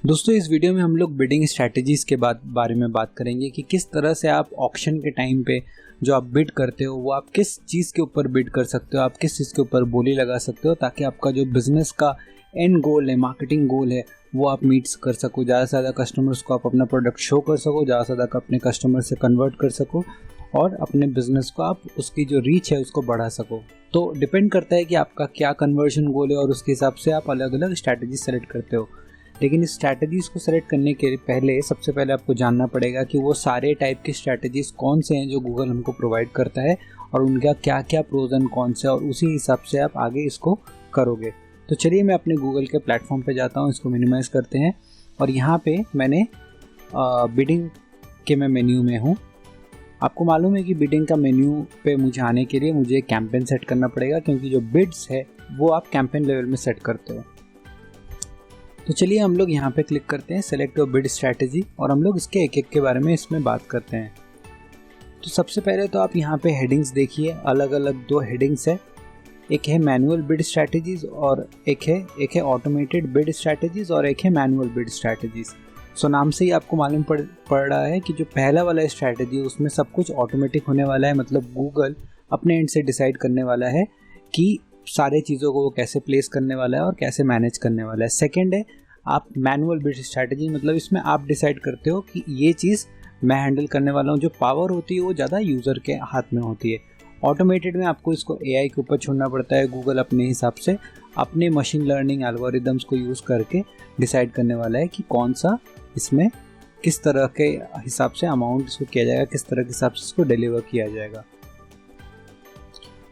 दोस्तों इस वीडियो में हम लोग बिडिंग स्ट्रैटेजीज़ के बारे में बात करेंगे कि किस तरह से आप ऑक्शन के टाइम पे जो आप बिड करते हो वो आप किस चीज़ के ऊपर बिड कर सकते हो, आप किस चीज़ के ऊपर बोली लगा सकते हो ताकि आपका जो बिज़नेस का एंड गोल है, मार्केटिंग गोल है, वो आप मीट कर सको। ज़्यादा से ज़्यादा कस्टमर्स को आप अपना प्रोडक्ट शो कर सको, ज़्यादा से ज़्यादा अपने कस्टमर से कन्वर्ट कर सको और अपने बिज़नेस को आप उसकी जो रीच है उसको बढ़ा सको। तो डिपेंड करता है कि आपका क्या कन्वर्जन गोल है और उसके हिसाब से आप अलग अलग स्ट्रैटेजी सेलेक्ट करते हो। लेकिन इस स्ट्रैटेजीज़ को सेलेक्ट करने के पहले सबसे पहले आपको जानना पड़ेगा कि वो सारे टाइप के स्ट्रैटेजीज़ कौन से हैं जो गूगल हमको प्रोवाइड करता है और उनका क्या क्या प्रोज एंड कॉन्स है, और उसी हिसाब से आप आगे इसको करोगे। तो चलिए मैं अपने गूगल के प्लेटफॉर्म पे जाता हूँ, इसको मिनिमाइज़ करते हैं और यहाँ पे मैंने बिडिंग के मैं मेन्यू में हूँ। आपको मालूम है कि बिडिंग का मेन्यू पे मुझे आने के लिए मुझे कैंपेन सेट करना पड़ेगा, क्योंकि जो बिड्स है वो आप कैंपेन लेवल में सेट करते हो। तो चलिए हम लोग यहाँ पे क्लिक करते हैं सेलेक्ट योर बिड स्ट्रैटेजी और हम लोग इसके एक एक के बारे में इसमें बात करते हैं। तो सबसे पहले तो आप यहाँ पे हेडिंग्स देखिए, अलग अलग दो हेडिंग्स है, एक है मैनुअल बिड स्ट्रैटेजीज और एक है ऑटोमेटेड बिड स्ट्रैटेजीज और एक है मैनुअल बिड स्ट्रैटेजीज। सो नाम से ही आपको मालूम पड़ रहा है कि जो पहला वाला स्ट्रैटेजी उसमें सब कुछ ऑटोमेटिक होने वाला है, मतलब गूगल अपने एंड से डिसाइड करने वाला है कि सारे चीज़ों को वो कैसे प्लेस करने वाला है और कैसे मैनेज करने वाला है। सेकंड है आप मैनुअल बिड स्ट्रैटेजी, मतलब इसमें आप डिसाइड करते हो कि ये चीज़ मैं हैंडल करने वाला हूँ, जो पावर होती है वो ज़्यादा यूज़र के हाथ में होती है। ऑटोमेटेड में आपको इसको एआई के ऊपर छोड़ना पड़ता है, गूगल अपने हिसाब से अपने मशीन लर्निंग एल्गोरिदम्स को यूज़ करके डिसाइड करने वाला है कि कौन सा इसमें किस तरह के हिसाब से अमाउंट इसको किया जाएगा, किस तरह के हिसाब से इसको डिलीवर किया जाएगा।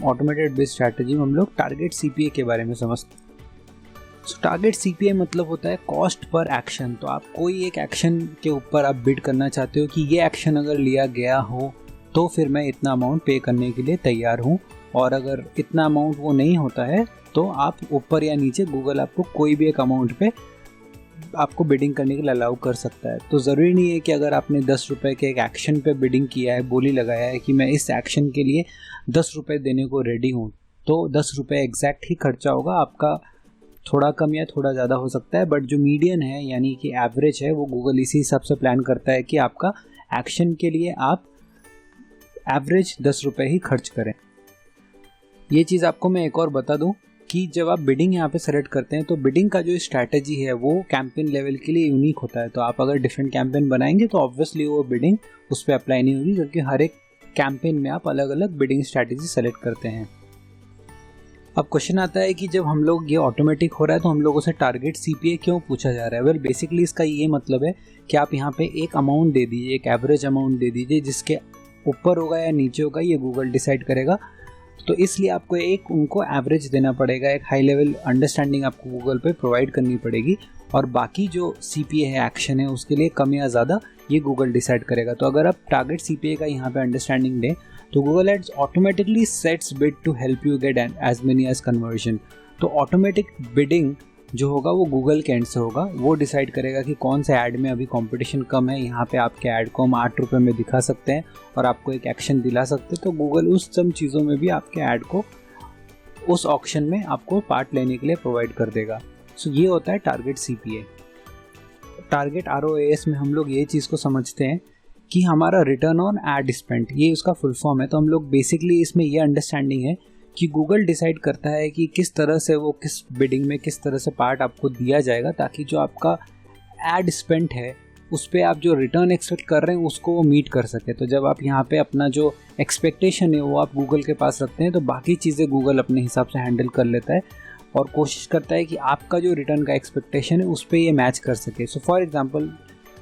ऑटोमेटेड बिड स्ट्रैटेजी में हम लोग टारगेट सीपीए के बारे में समझते हैं। टारगेट सीपीए मतलब होता है कॉस्ट पर एक्शन। तो आप कोई एक एक्शन के ऊपर आप बिड करना चाहते हो कि ये एक्शन अगर लिया गया हो तो फिर मैं इतना अमाउंट पे करने के लिए तैयार हूँ, और अगर इतना अमाउंट वो नहीं होता है तो आप ऊपर या नीचे गूगल आपको कोई भी एक अमाउंट पे आपको बिडिंग करने के लिए अलाउ कर सकता है। तो ज़रूरी नहीं है कि अगर आपने 10 रुपये के एक एक्शन पे बिडिंग किया है, बोली लगाया है कि मैं इस एक्शन के लिए 10 रुपये देने को रेडी हूँ, तो 10 रुपये एग्जैक्ट ही खर्चा होगा आपका। थोड़ा कम या थोड़ा ज़्यादा हो सकता है, बट जो मीडियन है यानी कि एवरेज है वो गूगल इसी हिसाब से प्लान करता है कि आपका एक्शन के लिए आप एवरेज 10 रुपये ही खर्च करें। ये चीज़ आपको मैं एक और बता दूं कि जब आप बिडिंग यहाँ पे सेलेक्ट करते हैं तो बिडिंग का जो स्ट्रैटेजी है वो कैंपेन लेवल के लिए यूनिक होता है। तो आप अगर डिफरेंट कैंपेन बनाएंगे तो ऑब्वियसली वो बिडिंग उस पर अप्लाई नहीं होगी, क्योंकि हर एक कैंपेन में आप अलग अलग बिडिंग स्ट्रैटेजी सेलेक्ट करते हैं। अब क्वेश्चन आता है कि जब हम लोग ये ऑटोमेटिक हो रहा है तो हम लोगों से टारगेट सीपीए क्यों पूछा जा रहा है। वेल बेसिकली इसका ये मतलब है कि आप यहाँ पे एक अमाउंट दे दीजिए, एक एवरेज अमाउंट दे दीजिए, जिसके ऊपर होगा या नीचे होगा ये गूगल डिसाइड करेगा। तो इसलिए आपको एक उनको एवरेज देना पड़ेगा, एक हाई लेवल अंडरस्टैंडिंग आपको गूगल पे प्रोवाइड करनी पड़ेगी, और बाकी जो सीपीए है, एक्शन है, उसके लिए कम या ज़्यादा ये गूगल डिसाइड करेगा। तो अगर आप टारगेट सीपीए का यहाँ पे अंडरस्टैंडिंग दें तो Google ads automatically sets bid to help you get as many as conversion. तो ऑटोमेटिक बिडिंग जो होगा वो गूगल के एंड से होगा, वो डिसाइड करेगा कि कौन से ऐड में अभी कंपटीशन कम है, यहाँ पे आपके ऐड को हम 8 रुपये में दिखा सकते हैं और आपको एक एक्शन दिला सकते हैं। तो गूगल उस सब चीज़ों में भी आपके ऐड को उस ऑक्शन में आपको पार्ट लेने के लिए प्रोवाइड कर देगा। सो ये होता है टारगेट सीपीए। टारगेट आरओएस में हम लोग ये चीज़ को समझते हैं कि हमारा रिटर्न ऑन एड स्पेंड, ये उसका फुल फॉर्म है। तो हम लोग बेसिकली इसमें ये अंडरस्टैंडिंग है कि गूगल डिसाइड करता है कि किस तरह से वो किस बिडिंग में किस तरह से पार्ट आपको दिया जाएगा, ताकि जो आपका एड स्पेंड है उस पर आप जो रिटर्न एक्सपेक्ट कर रहे हैं उसको वो मीट कर सके। तो जब आप यहाँ पे अपना जो एक्सपेक्टेशन है वो आप गूगल के पास रखते हैं तो बाकी चीज़ें गूगल अपने हिसाब से हैंडल कर लेता है और कोशिश करता है कि आपका जो रिटर्न का एक्सपेक्टेशन है उस पर ये मैच कर सके। सो फॉर एग्जाम्पल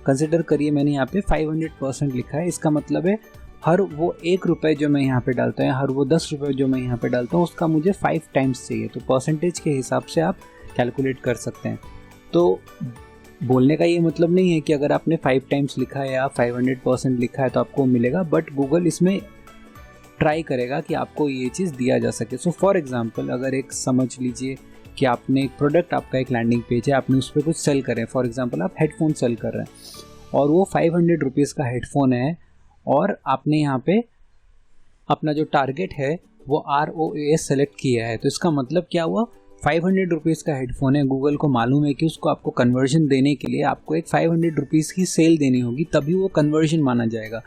कंसिडर करिए मैंने यहाँ पे 500% लिखा है, इसका मतलब है हर वो 1 रुपये जो मैं यहाँ पे डालता हूँ, हर वो 10 रुपये जो मैं यहाँ पे डालता हूँ, उसका मुझे 5 टाइम्स चाहिए। तो परसेंटेज के हिसाब से आप कैलकुलेट कर सकते हैं। तो बोलने का ये मतलब नहीं है कि अगर आपने 5 टाइम्स लिखा है या 500% लिखा है तो आपको मिलेगा, बट गूगल इसमें ट्राई करेगा कि आपको ये चीज़ दिया जा सके। सो फॉर एग्जाम्पल अगर एक समझ लीजिए कि आपने एक प्रोडक्ट, आपका एक लैंडिंग पेज है, आपने उस पर कुछ सेल करें, फॉर एग्जांपल आप हेडफोन सेल कर रहे हैं और वो 500 रुपीज़ का हेडफोन है और आपने यहाँ पे अपना जो टारगेट है वो ROAS सेलेक्ट किया है। तो इसका मतलब क्या हुआ, 500 रुपीज़ का हेडफोन है, गूगल को मालूम है कि उसको आपको कन्वर्जन देने के लिए आपको एक 500 रुपीज़ की सेल देनी होगी, तभी वो कन्वर्जन माना जाएगा।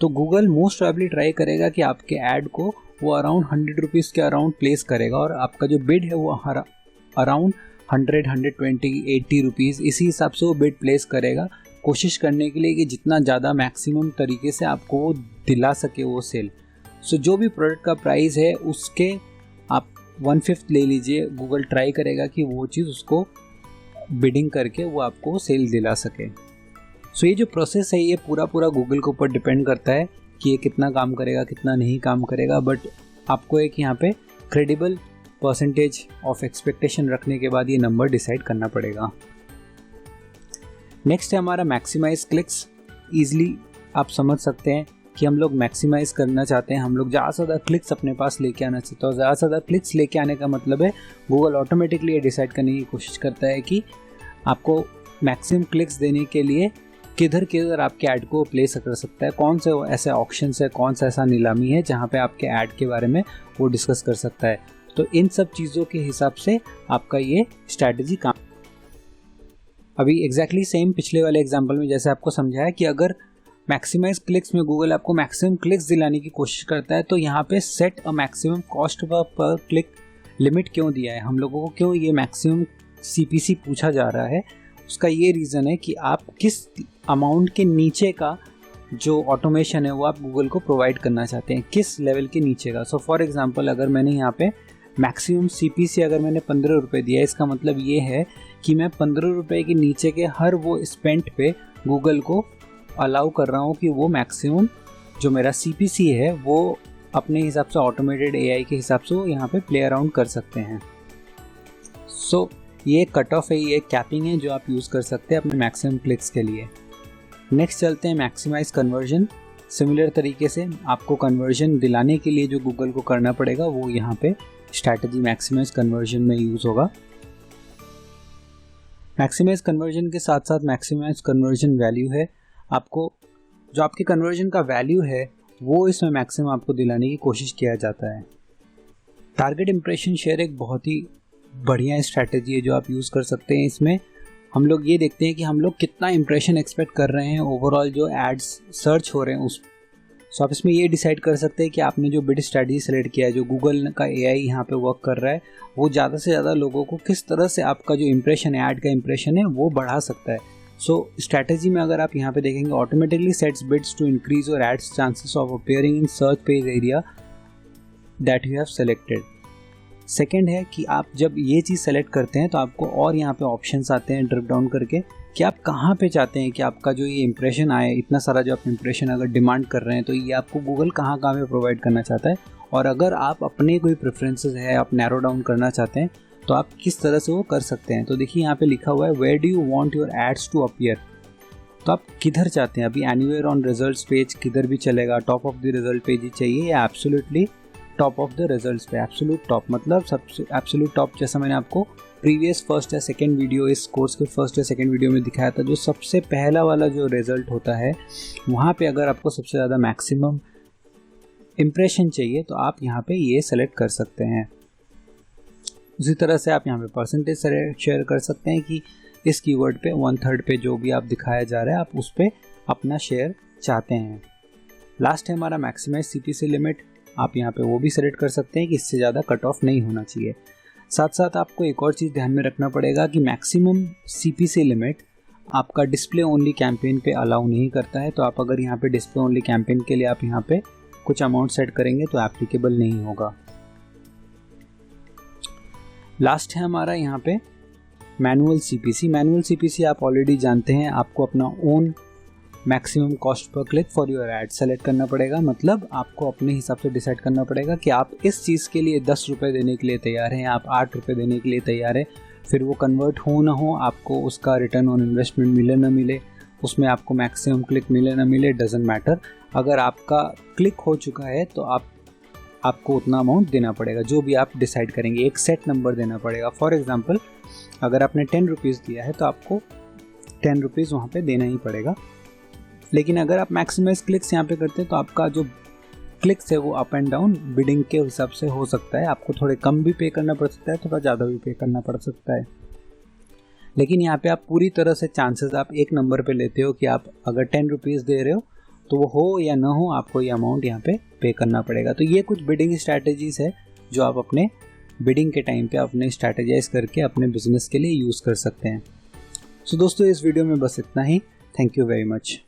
तो गूगल मोस्ट प्रोबेबली ट्राई करेगा कि आपके ऐड को वो अराउंड 100 रुपीज़ के अराउंड प्लेस करेगा, और आपका जो बिड है वो अराउंड 100, 120, 80 रुपीज़ इसी हिसाब से वो बिड प्लेस करेगा, कोशिश करने के लिए कि जितना ज़्यादा मैक्सिमम तरीके से आपको वो दिला सके वो सेल। सो जो भी प्रोडक्ट का प्राइस है उसके आप 1/5 ले लीजिए, गूगल ट्राई करेगा कि वो चीज़ उसको बिडिंग करके वो आपको सेल दिला सके। सो ये जो प्रोसेस है ये पूरा गूगल के ऊपर डिपेंड करता है कि ये कितना काम करेगा, कितना नहीं काम करेगा, बट आपको एक यहाँ पे क्रेडिबल परसेंटेज ऑफ एक्सपेक्टेशन रखने के बाद ये नंबर डिसाइड करना पड़ेगा। नेक्स्ट है हमारा मैक्सिमाइज क्लिक्स। ईजिली आप समझ सकते हैं कि हम लोग मैक्सिमाइज करना चाहते हैं, हम लोग ज़्यादा से ज़्यादा क्लिक्स अपने पास लेके आना चाहते हैं, और ज़्यादा से ज़्यादा क्लिक्स लेके आने का मतलब है गूगल ऑटोमेटिकली ये डिसाइड करने की कोशिश करता है कि आपको मैक्सिमम क्लिक्स देने के लिए किधर आपके ऐड को प्लेस कर सकता है, कौन से ऐसे ऑप्शंस है, कौन सा ऐसा नीलामी है जहाँ पे आपके ऐड के बारे में वो डिस्कस कर सकता है। तो इन सब चीज़ों के हिसाब से आपका ये स्ट्रैटेजी काम। अभी एग्जैक्टली सेम पिछले वाले एग्जांपल में जैसे आपको समझाया कि अगर मैक्सिमाइज क्लिक्स में गूगल आपको मैक्सिमम क्लिक्स दिलाने की कोशिश करता है, तो यहाँ पे set a maximum cost per click limit क्यों दिया है, हम लोगों को क्यों ये मैक्सिमम CPC पूछा जा रहा है, उसका ये रीज़न है कि आप किस अमाउंट के नीचे का जो ऑटोमेशन है वो आप गूगल को प्रोवाइड करना चाहते हैं, किस लेवल के नीचे का। सो फॉर एग्जांपल अगर मैंने यहाँ पे मैक्सिमम CPC अगर मैंने 15 रुपये दिया है, इसका मतलब ये है कि मैं 15 रुपये के नीचे के हर वो स्पेंड पे गूगल को अलाउ कर रहा हूँ कि वो मैक्सिमम जो मेरा CPC है वो अपने हिसाब से ऑटोमेटेड AI के हिसाब से वो यहाँ पे प्ले अराउंड कर सकते हैं। सो ये कट ऑफ है, ये कैपिंग है जो आप यूज़ कर सकते हैं अपने मैक्सिमम क्लिक्स के लिए। नेक्स्ट चलते हैं मैक्सिमाइज कन्वर्जन। सिमिलर तरीके से आपको कन्वर्जन दिलाने के लिए जो गूगल को करना पड़ेगा वो यहाँ पे स्ट्रैटेजी मैक्सिमाइज कन्वर्जन में यूज़ होगा। मैक्सिमाइज कन्वर्जन के साथ साथ मैक्सिमाइज कन्वर्जन वैल्यू है, आपको जो आपके कन्वर्जन का वैल्यू है वो इसमें मैक्सिमम आपको दिलाने की कोशिश किया जाता है। टारगेट इंप्रेशन शेयर एक बहुत ही बढ़िया स्ट्रैटेजी है जो आप यूज़ कर सकते हैं। इसमें हम लोग ये देखते हैं कि हम लोग कितना इंप्रेशन एक्सपेक्ट कर रहे हैं ओवरऑल जो एड्स सर्च हो रहे हैं उस। सो आप इसमें ये डिसाइड कर सकते हैं कि आपने जो बिड स्ट्रैटेजी सेलेक्ट किया है, जो गूगल का AI यहाँ पे वर्क कर रहा है, वो ज़्यादा से ज़्यादा लोगों को किस तरह से आपका जो इंप्रेशन है, ऐड का इंप्रेशन है, वो बढ़ा सकता है। सो स्ट्रैटेजी में अगर आप यहाँ पे देखेंगे, automatically sets bids to increase और adds chances of appearing in search page area that you have selected. Second है कि आप जब ये चीज़ सेलेक्ट करते हैं तो आपको और यहाँ पे ऑप्शंस आते हैं ड्रिप डाउन करके कि आप कहाँ पे चाहते हैं कि आपका जो ये इंप्रेशन आए, इतना सारा जो आप इंप्रेशन अगर डिमांड कर रहे हैं तो ये आपको गूगल कहाँ पे प्रोवाइड करना चाहता है, और अगर आप अपने कोई प्रेफरेंसेस है आप नैरो डाउन करना चाहते हैं तो आप किस तरह से वो कर सकते हैं। तो देखिए यहाँ पे लिखा हुआ है where do you want your ads to appear, तो आप किधर चाहते हैं। अभी एनीवेयर ऑन रिजल्ट्स पेज किधर भी चलेगा, top of the result page ही चाहिए या absolutely top of the results पे। एब्सोल्यूट टॉप मतलब सबसे एब्सोल्यूट टॉप, जैसा मैंने आपको प्रीवियस फर्स्ट या सेकंड वीडियो, इस कोर्स के फर्स्ट या सेकंड वीडियो में दिखाया था, जो सबसे पहला वाला जो रिजल्ट होता है वहाँ पे अगर आपको सबसे ज़्यादा मैक्सिमम इम्प्रेशन चाहिए तो आप यहाँ पे ये सेलेक्ट कर सकते हैं। उसी तरह से आप यहाँ पे परसेंटेज शेयर कर सकते हैं कि इस कीवर्ड पे 1/3 पे जो भी आप दिखाया जा रहा है आप उस पर अपना शेयर चाहते हैं। लास्ट है हमारा मैक्सिमाइज CPC लिमिट, आप यहाँ पे वो भी सेलेक्ट कर सकते हैं कि इससे ज़्यादा कट ऑफ नहीं होना चाहिए। साथ साथ आपको एक और चीज़ ध्यान में रखना पड़ेगा कि मैक्सिमम CPC लिमिट आपका डिस्प्ले ओनली कैंपेन पे अलाउ नहीं करता है। तो आप अगर यहाँ पे डिस्प्ले ओनली कैंपेन के लिए आप यहाँ पे कुछ अमाउंट सेट करेंगे तो एप्लीकेबल नहीं होगा। लास्ट है हमारा यहाँ पे मैनुअल CPC। मैनुअल CPC आप ऑलरेडी जानते हैं, आपको अपना own maximum cost per click for your add select करना पड़ेगा। मतलब आपको अपने हिसाब से डिसाइड करना पड़ेगा कि आप इस चीज़ के लिए 10 रुपये देने के लिए तैयार हैं, आप 8 रुपये देने के लिए तैयार है। फिर वो कन्वर्ट हो ना हो, आपको उसका रिटर्न ऑन इन्वेस्टमेंट मिले ना मिले, उसमें आपको मैक्सिमम क्लिक मिले ना मिले, डजेंट मैटर। अगर आपका क्लिक हो चुका है तो आपको उतना अमाउंट देना पड़ेगा जो भी आप डिसाइड करेंगे, एक सेट नंबर देना पड़ेगा। फॉर एग्जांपल अगर आपने 10 रुपीज़ दिया है तो आपको 10 रुपीज़ वहाँ पे देना ही पड़ेगा। लेकिन अगर आप मैक्सिमाइज क्लिक्स यहाँ पे करते हैं तो आपका जो क्लिक्स है वो अप एंड डाउन बिडिंग के हिसाब से हो सकता है। आपको थोड़े कम भी पे करना पड़ सकता है, थोड़ा ज़्यादा भी पे करना पड़ सकता है। लेकिन यहाँ पे आप पूरी तरह से चांसेस आप एक नंबर पे लेते हो कि आप अगर 10 रुपीज़ दे रहे हो तो वो हो या ना हो, आपको ये अमाउंट यहाँ पे करना पड़ेगा। तो ये कुछ बिडिंग स्ट्रैटेजीज है जो आप अपने बिडिंग के टाइम पे अपने स्ट्रैटेजाइज करके अपने बिजनेस के लिए यूज़ कर सकते हैं। सो दोस्तों, इस वीडियो में बस इतना ही। Thank you very much.